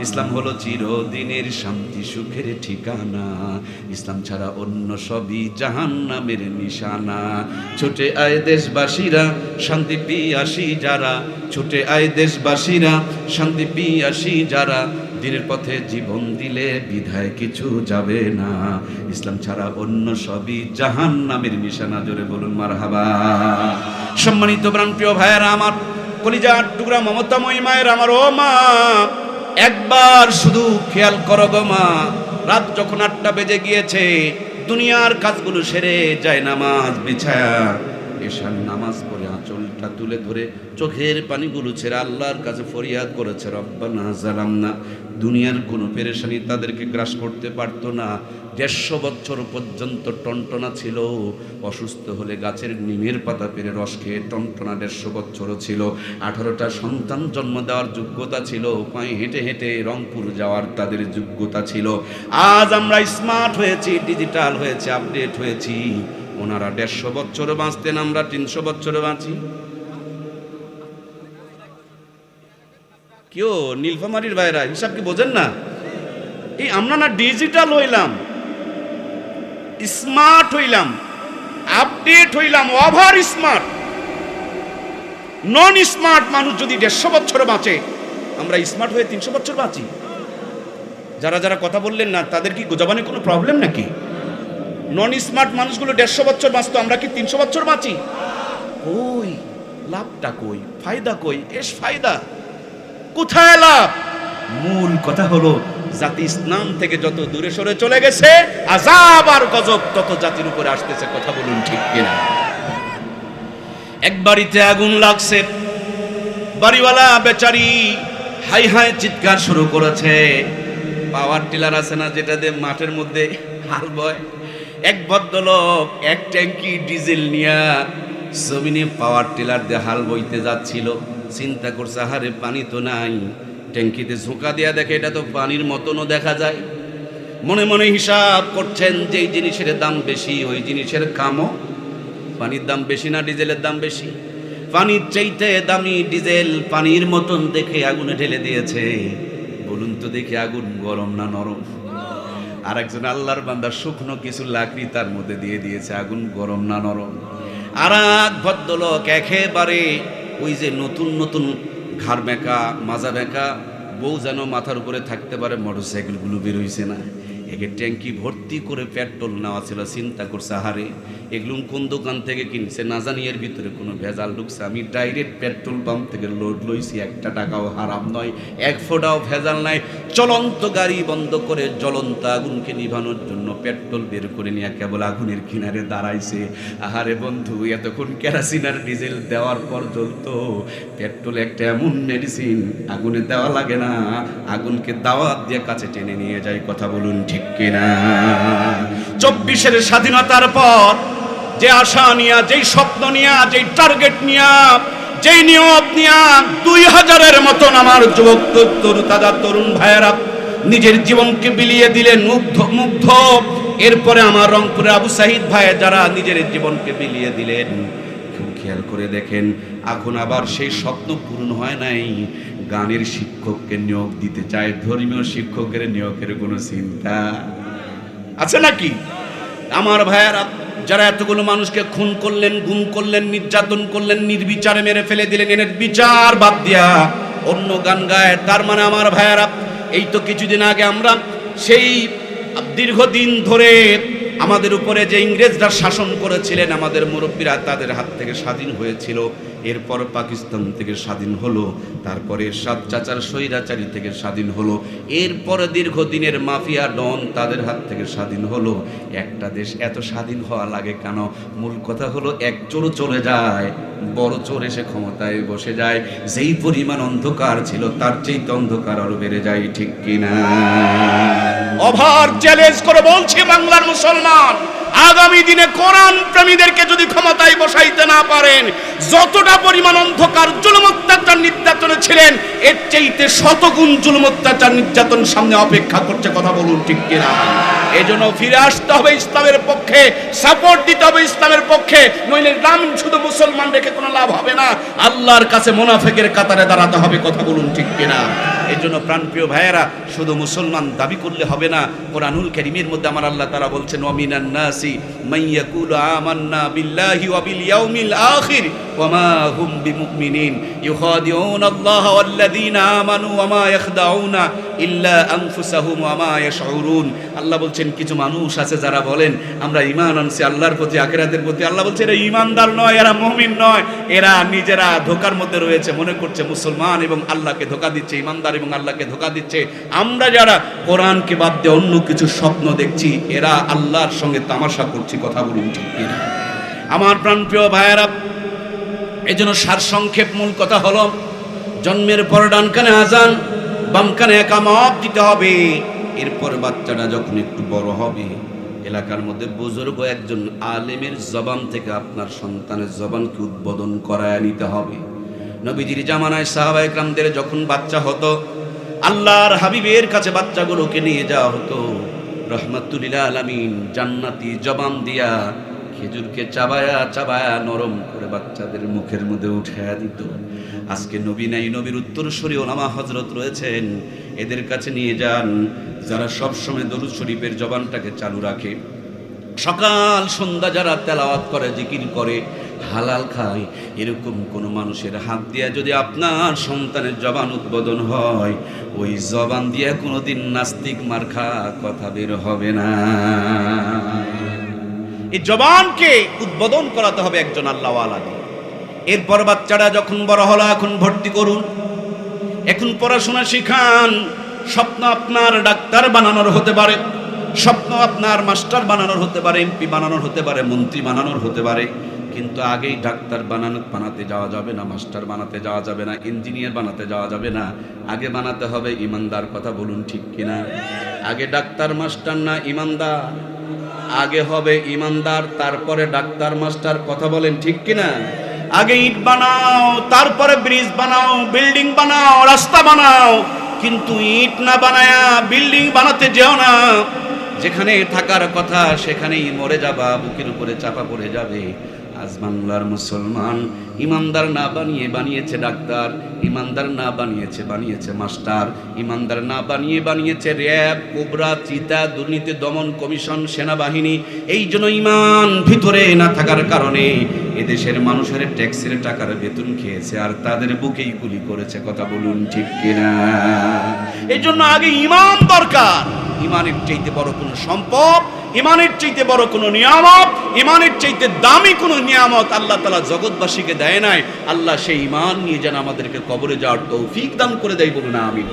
ইসলাম হলো চিরদিনের শান্তি সুখের ঠিকানা, ইসলাম ছাড়া অন্য সবই জাহান্নামের নিশানা। ছুটে আয় দেশবাসীরা শান্তি পিয়াসী যারা, ছুটে আয় দেশবাসীরা শান্তি পিয়াসী যারা, দিনের পথে জীবন দিলে বিধায় কিছু যাবে না, ইসলাম ছাড়া অন্য সবই জাহান্নামের নিশানা। জোরে বলুন মারহাবা। সম্মানিত প্রাণপ্রিয় ভাইয়েরা আমার, কলিজার টুকরা মমতাময়ী মায়ের আমার, ও মা একবার শুধু খেয়াল করো গো মা, রাত যখন 8টা বেজে গিয়েছে, দুনিয়ার কাজগুলো সেরে যায় নামাজ বিছায়া এশার নামাজ পড়ে আঁচলটা তুলে ধরে চোখের পানিগুলো ছেড়ে আল্লাহর কাছে ফরিয়াদ করেছে, রব্বানা জালামনা। দুনিয়ার কোনো পেরেশানি তাদেরকে গ্রাস করতে পারতো না। 150 বছর পর্যন্ত টনটনা ছিল, অসুস্থ হলে গাছের নিমের পাতা পেরে রস খেয়ে টনটনা 150 বছরও ছিল। 18টা সন্তান জন্ম দেওয়ার যোগ্যতা ছিল, পায়ে হেঁটে হেঁটে রংপুর যাওয়ার তাদের যোগ্যতা ছিল। আজ আমরা স্মার্ট হয়েছি, ডিজিটাল হয়েছে, আপডেট হয়েছি। ওনারা 150 বছরও বাঁচতেন, আমরা 300 বছরও বাঁচি। কেউ নীলফামারীর ভাইরা হিসাব কি বোঝেন না? এই আমরা না ডিজিটাল হইলাম, স্মার্ট হইলাম, আপডেট হইলাম, ওভার স্মার্ট। নন স্মার্ট মানুষ যদি 150 বছর বাঁচে, আমরা স্মার্ট হয়ে 300 বছর বাঁচি। যারা যারা কথা বললেন না, তাদের কি জবানে কোনো প্রবলেম নাকি? নন স্মার্ট মানুষগুলো 150 বছর বাঁচতো, আমরা কি 300 বছর বাঁচি? কই লাভটা, কই ফায়দা, কই এস ফায়দা, কোথায় লাভ? মূল কথা হলো জাতি ইসলাম থেকে যত দূরে সরে চলে গেছে, আযাব আর গজব তত জাতির উপরে আসতেছে। কথা বলুন ঠিক কিনা? এক বাড়িতে আগুন লাগছে, বাড়িওয়ালা বেচারি হাই হাই চিৎকার শুরু করেছে। পাওয়ার টিলার আছে না, যেটা দিয়ে মাঠের মধ্যে হাল বয়, এক ভদ্রলোক 1 ট্যাঙ্কি ডিজেল নিয়ে জমিনে পাওয়ার টিলার দিয়ে হাল বইতে যাচ্ছিল। চিন্তা করছে, আহারে পানি তো নাই। ট্যাঙ্কিতে ঝোঁকা দিয়া দেখে এটা তো পানির মতনও দেখা যায়। মনে মনে হিসাব করছেন, যেই জিনিসের দাম বেশি ওই জিনিসের কামও। পানির দাম বেশি না ডিজেলের দাম বেশি? পানির চাইতে দামি ডিজেল পানির মতন দেখে আগুনে ঢেলে দিয়েছে। বলুন তো দেখি, আগুন গরম না নরম? আর একজন আল্লাহর বান্দা শুকনো কিছু লাকড়ি তার মধ্যে দিয়ে দিয়েছে, আগুন গরম না নরম? আর এক ভদ্রলোক একেবারে ওই যে নতুন নতুন ঘাড় বেঁকা মাজা বেঁকা বউ যেন মাথার উপরে থাকতে পারে, মোটরসাইকেলগুলো বের হইছে না, একে ট্যাঙ্কি ভর্তি করে পেট্রোল নেওয়া ছিল। চিন্তা করছে, আহারে এগুলো কোন দোকান থেকে কিনছে না জানি, এর ভিতরে কোনো ভেজাল ঢুকছে। আমি ডাইরেক্ট পেট্রোল পাম্প থেকে লোড লইছি, 1 টাকাও হারাম নয়, 1 ফোঁটাও ভেজাল নাই। চলন্ত গাড়ি বন্ধ করে জ্বলন্ত আগুনকে নিভানোর জন্য পেট্রোল বের করে নিয়ে কেবল আগুনের কিনারে দাঁড়াইছে। আহারে বন্ধু, এতক্ষণ কেরোসিন আর ডিজেল দেওয়ার পর জ্বলতো। পেট্রোল একটা এমন মেডিসিন, আগুনে দেওয়া লাগে না, আগুনকে দাওয়াত দিয়ে কাছে টেনে নিয়ে যায়। কথা বলুন ঠিক কিনা? 24-এর স্বাধীনতার পর যে আশা নিয়া, যেই স্বপ্ন নিয়া, যেই টার্গেট নিয়া, যেই নিয়ত নিয়া 2000-এর মতন আমার যুবক তরুণ ভাইয়েরা নিজের জীবনকে বিলিয়ে দিলেন, মুগ্ধ। এরপরে আমার রংপুরের আবু সাহিদ ভাই যারা নিজের জীবনকে বিলিয়ে দিলেন, খেয়াল করে দেখেন, এখন আবার সেই স্বপ্ন পূরণ হয় নাই। গানের শিক্ষককে নিয়োগ দিতে চায়, ধর্মীয় শিক্ষকের নিয়োগের কোনো চিন্তা আছে নাকি? আমার ভাইয়েরা, যারা এতগুলো মানুষকে খুন করলেন, গুম করলেন, নির্যাতন করলেন, নির্বিচারে মেরে ফেলে দিলেন, এর বিচার বাদ দিয়া অন্য গান গায়। তার মানে আমার ভাইয়েরা, এই তো কিছুদিন আগে আমরা সেই দীর্ঘদিন ধরে আমাদের উপরে যে ইংরেজরা শাসন করেছিলেন, আমাদের মুরব্বীরা তাদের হাত থেকে স্বাধীন হয়েছিল। এরপর পাকিস্তান থেকে স্বাধীন হলো, তারপরে এরশাদ চাচার স্বৈরাচারী থেকে স্বাধীন হলো, এরপরে দীর্ঘদিনের মাফিয়া ডন তাদের হাত থেকে স্বাধীন হলো। একটা দেশ এত স্বাধীন হওয়া লাগে কেন? মূল কথা হলো, এক চোর চলে যায়, বড় চোর এসে ক্ষমতায় বসে যায়। যেই পরিমাণ অন্ধকার ছিল তার চেয়ে অন্ধকার আরো বেড়ে যায়। ঠিক কিনা? ওভার চ্যালেঞ্জ করে বলছি বাংলার মুসলমান, আগামী দিনে কোরআন প্রেমীদেরকে যদি ক্ষমতায় বসাইতে না পারেন, যতটা পরিমাণ অন্ধকার জুলুম অত্যাচার নির্যাতনে ছিলেন, এর চাইতে শতগুণ জুলুম অত্যাচার নির্যাতন সামনে অপেক্ষা করছে। কথা বলুন ঠিক কিনা? এজন্য ফিরে আসতে হবে ইসলামের পক্ষে, সাপোর্ট দিতে হবে ইসলামের পক্ষে, নইলে নাম শুধু মুসলমান রেখে কোনো লাভ হবে না। আল্লাহর কাছে মুনাফিকের কাতারে দাঁড়াতে হবে। কথা বলুন ঠিক কিনা? এই জন্য প্রাণপ্রিয় ভাইয়েরা, শুধু মুসলমান দাবি করলে হবে না। কোরআনুল কারীমের মধ্যে আমার আল্লাহ তাআলা বলছেন, ওয়া মিনান নাসি মান ইয়াকুলু আমান্না বিল্লাহি ওয়া বিল ইয়াউমিল আখির ওয়া মা হুম বিমুমিনিন ইউখাদিউনা আল্লাহ ওয়াল্লাযীনা আমানু ওয়া মা ইয়াখদাউনা ইল্লা আনফুসাহুম ওয়া মা ইয়াশউরুন। আল্লাহ বলছেন কিছু মানুষ আছে যারা বলেন আমরা ঈমান আনছি আল্লাহর প্রতি, আখিরাতের প্রতি। আল্লাহ বলছেন এরা ঈমানদার নয়, এরা মুমিন নয়, এরা নিজেরা ধোঁকার মধ্যে রয়েছে, মনে করছে মুসলমান এবং আল্লাহকে ধোঁকা দিচ্ছে, ঈমানদার এবং আল্লাহকে ধোঁকা দিচ্ছে। আমরা যারা কোরআনকে বাদ দিয়ে অন্য কিছু স্বপ্ন দেখছি, এরা আল্লাহর সঙ্গে তামাশা করছি। কথা বলুন ঠিক কিনা? আমার প্রাণপ্রিয় ভাইয়েরা, এই জন্য সারসংক্ষেপ মূল কথা হলো, জন্মের পর ডান কানে আজান, বাম কানে একামত দিতে হবে। এরপর বাচ্চাটা যখন একটু বড় হবে, এলাকার মধ্যে বুজুর্গ একজন আলেমের জবান থেকে আপনার সন্তানের জবানকে উদ্বোধন করায় নিতে হবে। নবীজির জামানায় সাহাবায়ে কেরামদের যখন বাচ্চা হতো, আল্লাহর হাবিবের কাছে বাচ্চাগুলোকে নিয়ে যাওয়া হতো। রহমাতুল লিল আলামিন জান্নাতি জবান দিয়া খেজুরকে চাবায়া চাবায়া নরম করে বাচ্চাদের মুখের মধ্যে উঠায়া দিত। আজকে নবী নাই, নবীর উত্তরসূরি ওলামা হযরত রয়েছেন, এদের কাছে নিয়ে যান যারা সবসময় দরুদ শরীফের জবানটাকে চালু রাখে, সকাল সন্ধ্যা যারা তেলাওয়াত করে, জিকির করে, হালাল খায়। এরকম কোন মানুষের হাত দিয়া যদি আপনার সন্তানের জবান উদ্বোধন হয়, ওই জবান দিয়া কোনোদিন নাস্তিক মার্কা কথা বের হবে না। এই জবানকে উদ্বোধন করাতে হবে একজন আল্লাহওয়ালা দিয়ে। এরপর বাচ্চারা যখন বড় হলো, এখন ভর্তি করুন, এখন পড়াশোনা শিখান। স্বপ্ন আপনার ডাক্তার বানানোর হতে পারে, স্বপ্ন আপনার মাস্টার বানানোর হতে পারে, এমপি বানানোর হতে পারে, মন্ত্রী বানানোর হতে পারে। কিন্তু আগেই ডাক্তার বানাতে যাওয়া যাবে না, মাস্টার বানাতে যাওয়া যাবে না, ইঞ্জিনিয়ার বানাতে যাওয়া যাবে না। আগে বানাতে হবে ইমানদার। কথা বলুন ঠিক কিনা? আগে ডাক্তার মাস্টার না ইমানদার? আগে হবে ইমানদার, তারপরে ডাক্তার মাস্টার। কথা বলেন ঠিক কিনা? আগে ইট বানাও, তারপরে ব্রিজ বানাও, বিল্ডিং বানাও, রাস্তা বানাও। কিন্তু ইট না বানায়া বিল্ডিং বানাতে যেও না। যেখানে থাকার কথা সেখানেই মরে যাবা, বুকের উপরে চাপা পড়ে যাবে। আজ বাংলার মুসলমান ইমানদার না বানিয়ে বানিয়েছে ডাক্তার, ইমানদার না বানিয়েছে মাস্টার, ইমানদার না বানিয়েছে র্যাব, কোবরা, চিতা, দুর্নীতি দমন কমিশন, সেনাবাহিনী। এই জন্য ইমান ভিতরে না থাকার কারণে এদেশের মানুষের ট্যাক্সের টাকার বেতন খেয়েছে আর তাদের বুকেই গুলি করেছে। কথা বলুন ঠিক কিনা? এই জন্য আগে ইমান দরকার। ইমানের চাইতে বড় কোনো সম্পদ, ইমানের চাইতে বড় কোনো নিয়ামত, ইমানের চাইতে দামি কোনো নিয়ামত আল্লাহ তাআলা জগৎবাসীকে দেয় নাই। আল্লাহ সেই ইমান নিয়ে যেন আমাদেরকে কবরে যাওয়ার তৌফিক দান করে দেয়। বলুন আমিন।